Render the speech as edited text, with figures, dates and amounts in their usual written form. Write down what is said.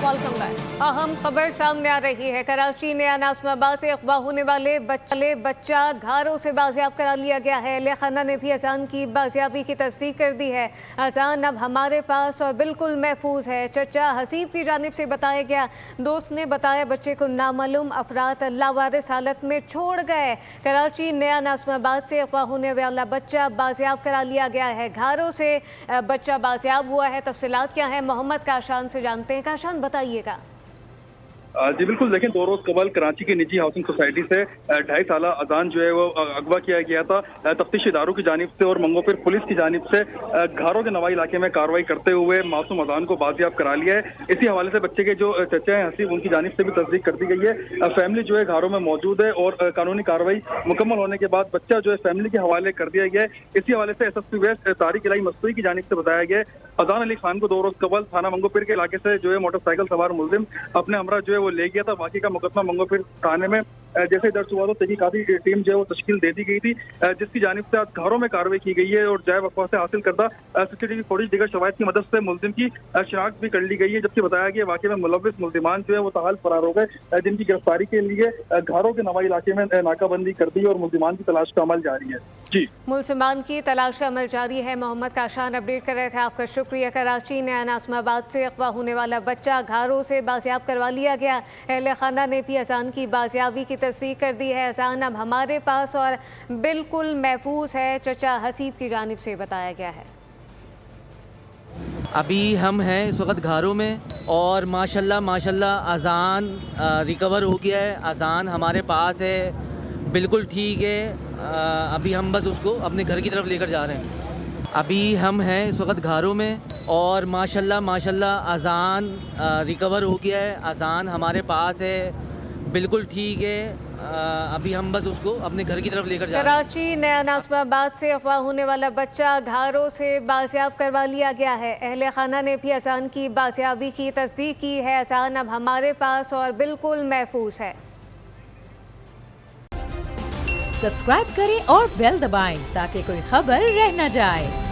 Welcome back. अहम खबर सामने आ रही है। कराची नया नाज़िमाबाद से अगवा होने वाले बच्चा घरों से बाजियाब करा लिया गया है। अहले खाना ने भी अजान की बाजियाबी की तस्दीक कर दी है। अजान अब हमारे पास और बिल्कुल महफूज है। चचा हसीब की जानिब से बताया गया। दोस्त ने बताया बच्चे को नामालूम अफराद लावारिस हालत में छोड़ गए। कराची नया नाज़िमाबाद से अगवा होने वाला बच्चा बाजियाब करा लिया गया है। घरों से बच्चा बाजियाब हुआ है। तफसीलात क्या है मोहम्मद काशान से जानते हैं। काशान बताइएगा। जी बिल्कुल, देखें 2 रोज कबल कराची की निजी हाउसिंग सोसाइटी से 2.5 साल अजान जो है वो अगवा किया गया था। तफ्तीशी इदारों की जानिब से और मंगोपिर पुलिस की जानिब से घरों के नवाई इलाके में कार्रवाई करते हुए मासूम अजान को बाजियाब करा लिया है। इसी हवाले से बच्चे के जो चचा हैं हसीब, उनकी जानिब से भी तस्दीक कर दी गई है। फैमिली जो है घरों में मौजूद है और कानूनी कार्रवाई मुकम्मल होने के बाद बच्चा जो है फैमिली के हवाले कर दिया गया है। इसी हवाले से SSP वेस्ट तारिक इलाही मस्तूरी की जानिब से बताया गया है अजान अली खान को 2 रोज कबल थाना मंगोपिर के इलाके से जो है मोटरसाइकिल सवार मुलजिम अपने हमरा जो है वो ले गया था। बाकी का मुकदमा मंगोपिर थाने में जैसे दर्ज हुआ तो तहकीकाती टीम जो है वो तश्कील दे दी गई थी, जिसकी जानिब से आज घरों में कार्रवाई की गई है और जाए वक़्त से हासिल करदा CCTV फुटेज दीगर शवाहिद की मदद से मुलजिम की शिनाख्त भी कर ली गई है। जबकि बताया गया वाकई में मुलविस मुलजिमान जो है वो ताहाल फरार हो गए, जिनकी गिरफ्तारी के लिए घरों के नवाई इलाके में नाकाबंदी कर दी और मुलजिमान की तलाश का अमल जारी है। जी, मुलजिमान की तलाश का अमल जारी है। मोहम्मद काशान अपडेट कर रहे थे, आपका शुक्रिया। कराची नया नाज़िमाबाद से अगवा होने वाला बच्चा घरों से बाजियाब करवा लिया गया। अहले खाना ने भी अजान की बाजियाबी की तस्दीक कर दी है। अजान अब हमारे पास और बिल्कुल महफूज है। चचा हसीब की जानिब से बताया गया है। अभी हम हैं इस वक्त घरों में और माशाल्लाह अजान रिकवर हो गया है। अजान हमारे पास है, बिल्कुल ठीक है। अभी हम बस उसको अपने घर की तरफ लेकर जा रहे हैं। अभी हम हैं इस वक्त घरों में और माशाल्लाह अजान रिकवर हो गया है। अजान हमारे पास है, बिल्कुल ठीक है। अभी हम बस उसको अपने घर की तरफ लेकर जा रहे हैं। कराची नया नाज़िमाबाद से अगवा होने वाला बच्चा घरों से बाजियाब करवा लिया गया है। अहले खाना ने भी अजान की बाजियाबी की तस्दीक की है। अजान अब हमारे पास और बिल्कुल महफूज है। सब्सक्राइब करें और बेल दबाएं ताकि कोई खबर रह न जाए।